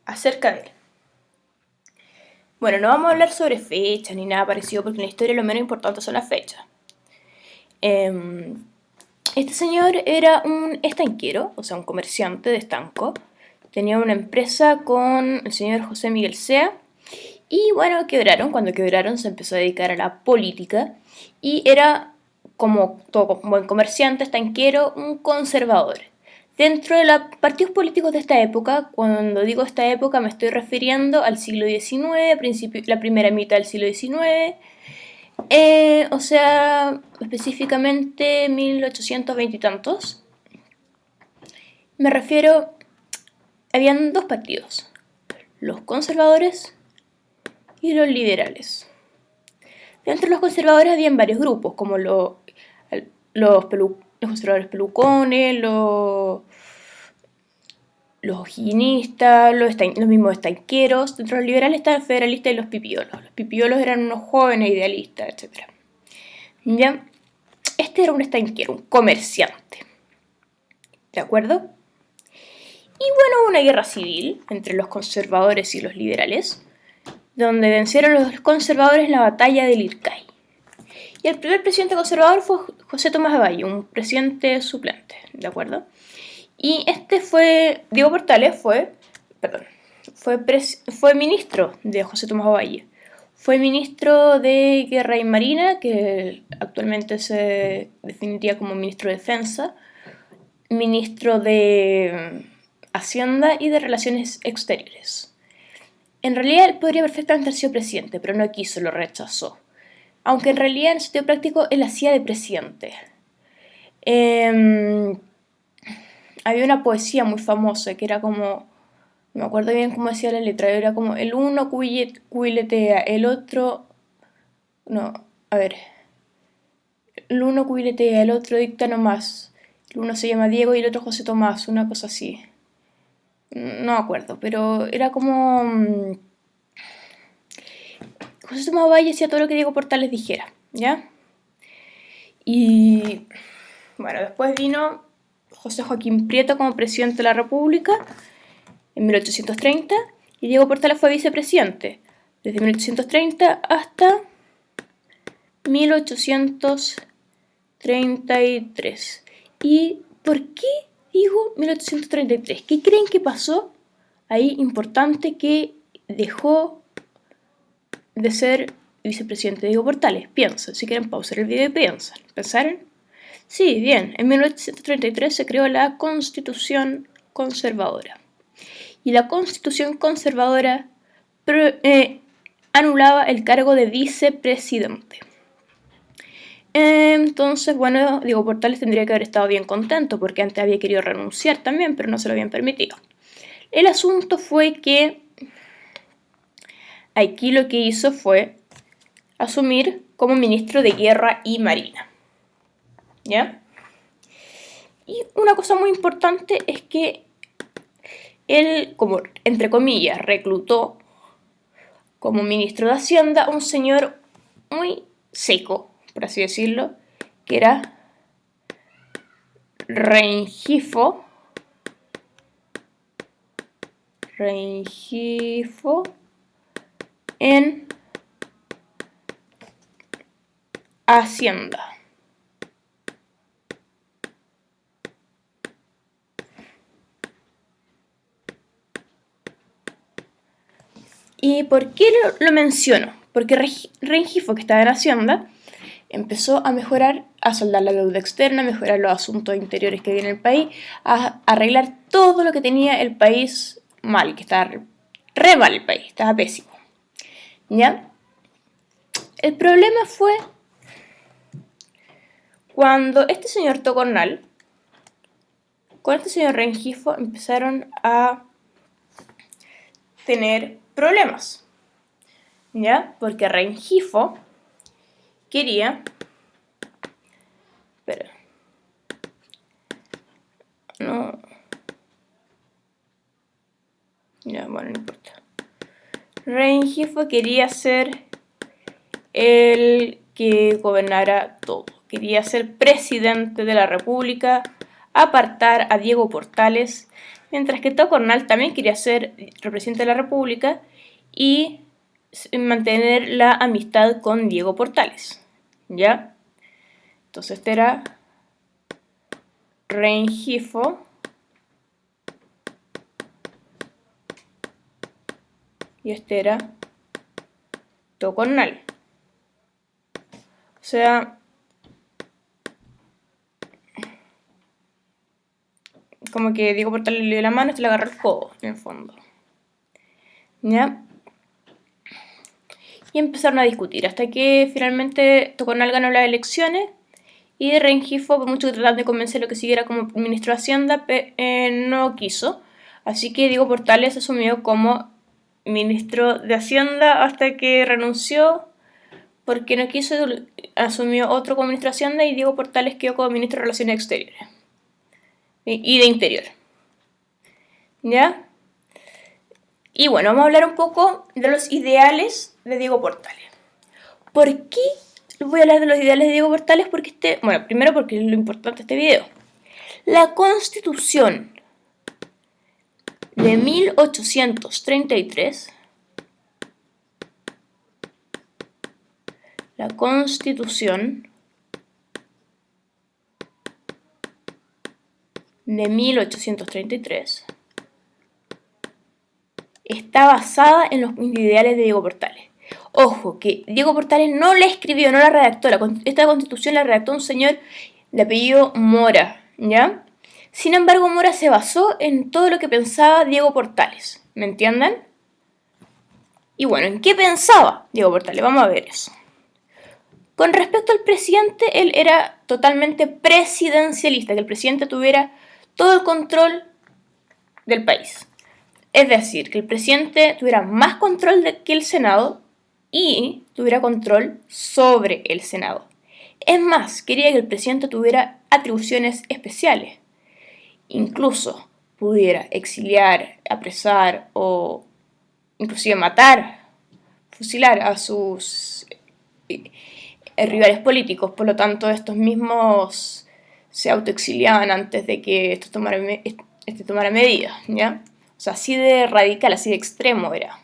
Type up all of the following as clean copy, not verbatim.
acerca de él. Bueno, no vamos a hablar sobre fechas ni nada parecido porque en la historia lo menos importante son las fechas. Este señor era un estanquero, o sea, un comerciante de estanco. Tenía una empresa con el señor José Miguel Sea. Y bueno, quebraron. Cuando quebraron se empezó a dedicar a la política. Y era, como todo buen comerciante, estanquero, un conservador. Dentro de los partidos políticos de esta época, cuando digo esta época me estoy refiriendo al siglo XIX, la primera mitad del siglo XIX, o sea, específicamente 1820 y tantos. Me refiero, habían dos partidos, los conservadores y los liberales. Dentro de los conservadores habían varios grupos, como los conservadores pelucones, los higienistas, los mismos estanqueros. Dentro de los liberales estaban los federalistas y los pipiolos. Los pipiolos eran unos jóvenes idealistas, etc. ¿Ya? Este era un estanquero, un comerciante. ¿De acuerdo? Y bueno, hubo una guerra civil entre los conservadores y los liberales, donde vencieron los conservadores en la batalla del Ircay. Y el primer presidente conservador fue José Tomás Ovalle, un presidente suplente, ¿de acuerdo? Y Diego Portales fue ministro de José Tomás Ovalle. Fue ministro de Guerra y Marina, que actualmente se definiría como ministro de Defensa, ministro de Hacienda y de Relaciones Exteriores. En realidad él podría perfectamente haber sido presidente, pero no quiso, lo rechazó. Aunque en realidad en sentido práctico él hacía de presidente. Había una poesía muy famosa que era como, no me acuerdo bien cómo decía la letra, era como el uno cubiletea, el otro, no, a ver, el uno cubiletea, el otro dicta nomás, el uno se llama Diego y el otro José Tomás, una cosa así. No me acuerdo, pero era como José Tomás Valle hacía todo lo que Diego Portales dijera, ¿ya? Y bueno, después vino José Joaquín Prieto como presidente de la República en 1830 y Diego Portales fue vicepresidente desde 1830 hasta 1833. ¿Y por qué digo 1833? ¿Qué creen que pasó ahí importante que dejó de ser vicepresidente Diego Portales? Piensen, si quieren pausar el video y piensen. ¿Pensaron? Sí, bien, en 1833 se creó la Constitución Conservadora. Y la Constitución Conservadora anulaba el cargo de vicepresidente. Entonces, bueno, Diego Portales tendría que haber estado bien contento porque antes había querido renunciar también, pero no se lo habían permitido. El asunto fue que aquí lo que hizo fue asumir como ministro de Guerra y Marina. ¿Ya? Y una cosa muy importante es que él, como entre comillas, reclutó como ministro de Hacienda a un señor muy seco, por así decirlo, que era Rengifo en Hacienda. ¿Y por qué lo menciono? Porque Rengifo, que estaba en Hacienda, empezó a mejorar, a saldar la deuda externa, a mejorar los asuntos interiores que había en el país, a arreglar todo lo que tenía el país mal, que estaba re mal el país, estaba pésimo. ¿Ya? El problema fue cuando este señor Tocornal, con este señor Rengifo, empezaron a tener problemas. ¿Ya? Porque Rengifo quería... Espera. No... Ya, bueno, no importa. Rengifo quería ser el que gobernara todo. Quería ser presidente de la República, apartar a Diego Portales mientras que Tocornal también quería ser presidente de la República y mantener la amistad con Diego Portales, ¿ya? Entonces este era Rengifo y este era Tocornal. O sea, como que Diego Portales le dio la mano y este le agarró el codo, en el fondo. ¿Ya? Y empezaron a discutir hasta que finalmente Tocornal ganó las elecciones y Rengifo, por mucho que trataban de convencerlo que siguiera como ministro de Hacienda, no quiso. Así que Diego Portales asumió como ministro de Hacienda hasta que renunció porque no quiso, asumió otro como ministro de Hacienda y Diego Portales quedó como ministro de Relaciones Exteriores y de Interior. ¿Ya? Y bueno, vamos a hablar un poco de los ideales de Diego Portales. ¿Por qué voy a hablar de los ideales de Diego Portales? Porque primero porque es lo importante de este video. La Constitución de 1833, la Constitución de 1833 está basada en los ideales de Diego Portales. Ojo, que Diego Portales no la escribió, no la redactó. Esta Constitución la redactó un señor de apellido Mora, ¿ya? Sin embargo, Mora se basó en todo lo que pensaba Diego Portales, ¿me entienden? Y bueno, ¿en qué pensaba Diego Portales? Vamos a ver eso. Con respecto al presidente, él era totalmente presidencialista, que el presidente tuviera todo el control del país. Es decir, que el presidente tuviera más control que el Senado y tuviera control sobre el Senado. Es más, quería que el presidente tuviera atribuciones especiales. Incluso pudiera exiliar, apresar o inclusive matar, fusilar a sus rivales políticos. Por lo tanto, estos mismos se autoexiliaban antes de que esto tomara medidas, ¿ya? O sea, así de radical, así de extremo era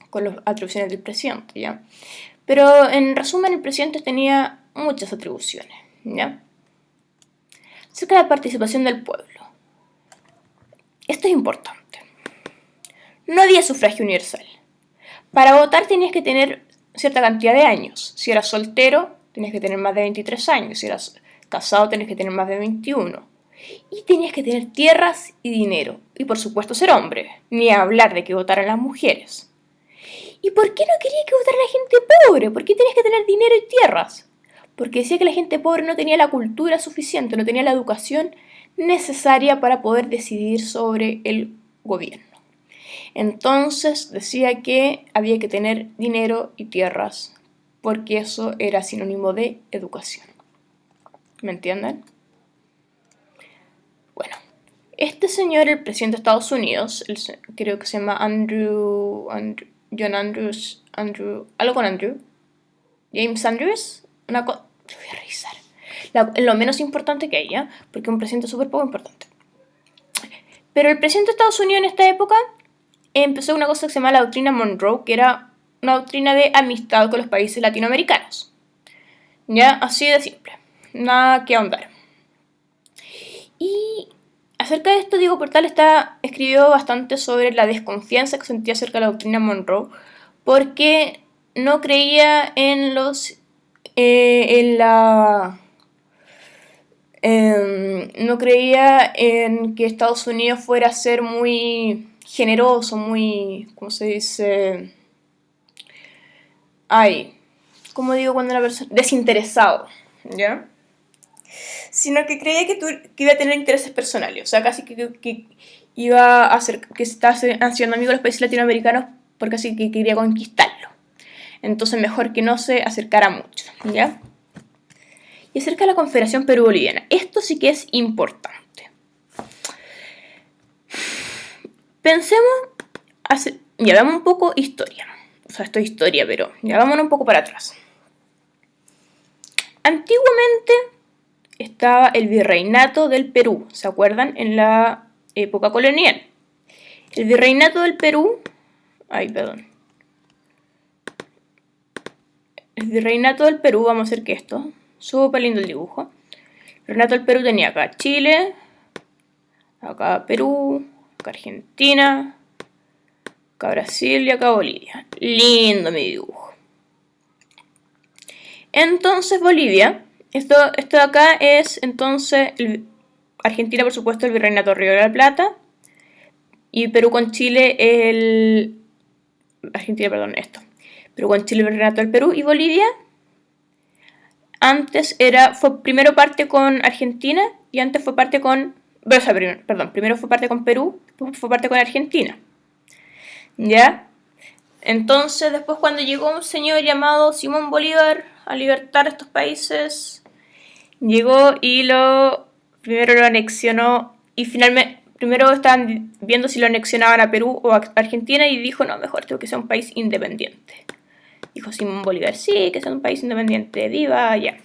con las atribuciones del presidente, ¿ya? Pero en resumen, el presidente tenía muchas atribuciones, ¿ya? Acerca de la participación del pueblo. Esto es importante. No había sufragio universal. Para votar tenías que tener cierta cantidad de años. Si eras soltero, tenías que tener más de 23 años. Si eras casado, tenías que tener más de 21. Y tenías que tener tierras y dinero. Y por supuesto ser hombre. Ni hablar de que votaran las mujeres. ¿Y por qué no quería que votara la gente pobre? ¿Por qué tenías que tener dinero y tierras? Porque decía que la gente pobre no tenía la cultura suficiente, no tenía la educación necesaria para poder decidir sobre el gobierno. Entonces decía que había que tener dinero y tierras, porque eso era sinónimo de educación. ¿Me entienden? Bueno, este señor, el presidente de Estados Unidos, creo que se llama John Andrews, algo con Andrew, James Andrews, lo voy a revisar. Lo menos importante que ella, porque es un presidente súper poco importante. Pero el presidente de Estados Unidos en esta época empezó una cosa que se llama la doctrina Monroe, que era una doctrina de amistad con los países latinoamericanos. Ya, así de simple, nada que ahondar. Y acerca de esto, Diego Portales escribió bastante sobre la desconfianza que sentía acerca de la doctrina Monroe, porque no creía en no creía en que Estados Unidos fuera a ser muy generoso, muy, ¿cómo se dice? ¿Cómo digo cuando una persona? Desinteresado, ¿ya? Sino que creía que iba a tener intereses personales, o sea, casi que iba a hacer, que se estaba haciendo amigo de los países latinoamericanos porque así que quería conquistarlo. Entonces mejor que no se acercara mucho, ¿ya? Y acerca de la Confederación Perú-Boliviana, esto sí que es importante. Pensemos, ya damos un poco historia. O sea, esto es historia, pero ya vámonos un poco para atrás. Antiguamente estaba el virreinato del Perú, ¿se acuerdan? En la época colonial. El virreinato del Perú... El virreinato del Perú, vamos a hacer que esto... Súper lindo el dibujo. El virreinato del Perú tenía acá Chile, acá Perú, acá Argentina, acá Brasil y acá Bolivia. Lindo mi dibujo. Entonces Bolivia, esto de acá es entonces Argentina, por supuesto, el virreinato Río de la Plata. Y Perú con Chile Argentina, perdón, esto. Perú con Chile el virreinato del Perú. Y Bolivia antes fue primero parte con Argentina y antes fue parte con... primero fue parte con Perú, después fue parte con Argentina. ¿Ya? Entonces, después cuando llegó un señor llamado Simón Bolívar a libertar estos países, llegó y primero lo anexionó y finalmente, primero estaban viendo si lo anexionaban a Perú o a Argentina y dijo, no, mejor tengo que ser un país independiente. Dijo Simón Bolívar, sí, que sea un país independiente, viva, ya.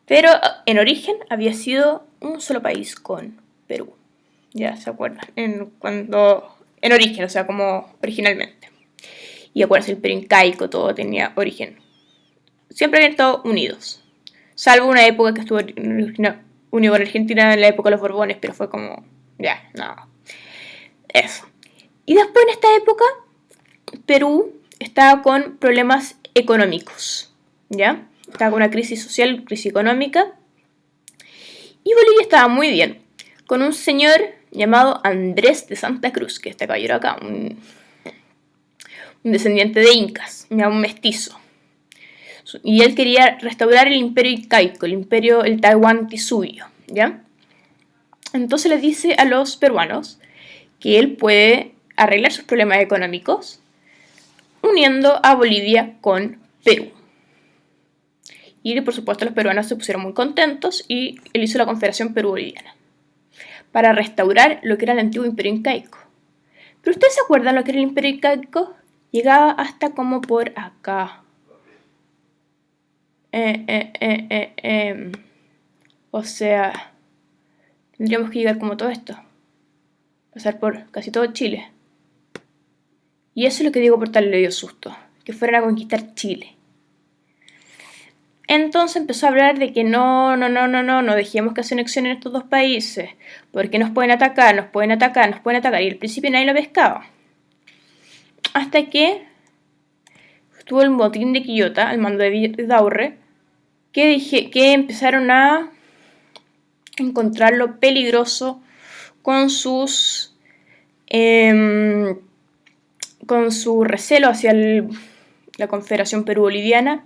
Pero en origen había sido un solo país con Perú. Ya, ¿se acuerdan? En origen, o sea, como originalmente. Y acuérdense, el Imperio Incaico, todo tenía origen. Siempre habían estado unidos. Salvo una época que estuvo unido con Argentina en la época de los Borbones, pero fue como, ya, no. Eso. Y después en esta época, Perú estaba con problemas económicos, ¿ya? Estaba con una crisis social, crisis económica. Y Bolivia estaba muy bien, con un señor llamado Andrés de Santa Cruz, que este caballero acá, un descendiente de incas, ya un mestizo. Y él quería restaurar el imperio incaico, el Tahuantinsuyo, ¿ya? Entonces le dice a los peruanos que él puede arreglar sus problemas económicos uniendo a Bolivia con Perú. Y por supuesto los peruanos se pusieron muy contentos y él hizo la Confederación Perú-Boliviana para restaurar lo que era el antiguo imperio incaico. ¿Pero ustedes se acuerdan lo que era el imperio incaico? Llegaba hasta como por acá. O sea, tendríamos que llegar como todo esto. Pasar por casi todo Chile. Y eso es lo que Diego Portales le dio susto, que fueran a conquistar Chile. Entonces empezó a hablar de que no dejemos que se anexionen estos dos países, porque nos pueden atacar. Y al principio nadie lo pescaba. Hasta que estuvo el motín de Quillota, al mando de Vidaurre, que empezaron a encontrarlo peligroso con su recelo hacia la Confederación Perú-Boliviana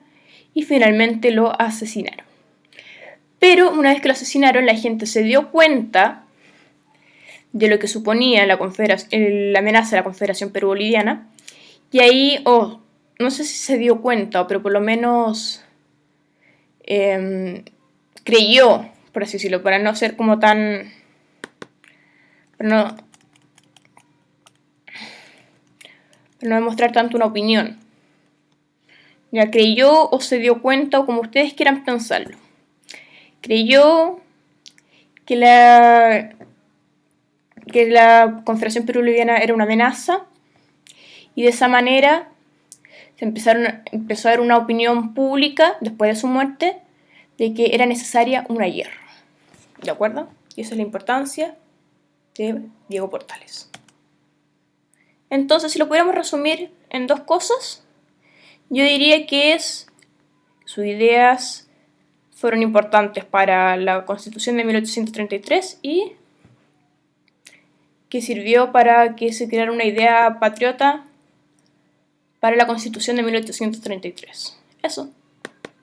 y finalmente lo asesinaron. Pero una vez que lo asesinaron, la gente se dio cuenta de lo que suponía la amenaza de la Confederación Perú-Boliviana y ahí, no sé si se dio cuenta, pero por lo menos creyó, por así decirlo, para no ser como tan... Para no demostrar tanto una opinión. Ya creyó o se dio cuenta, o como ustedes quieran pensarlo. Creyó que la Confederación Perú-Boliviana era una amenaza y de esa manera empezó a haber una opinión pública después de su muerte de que era necesaria una guerra. ¿De acuerdo? Y esa es la importancia de Diego Portales. Entonces, si lo pudiéramos resumir en dos cosas, yo diría que sus ideas fueron importantes para la Constitución de 1833 y que sirvió para que se creara una idea patriota para la Constitución de 1833. Eso.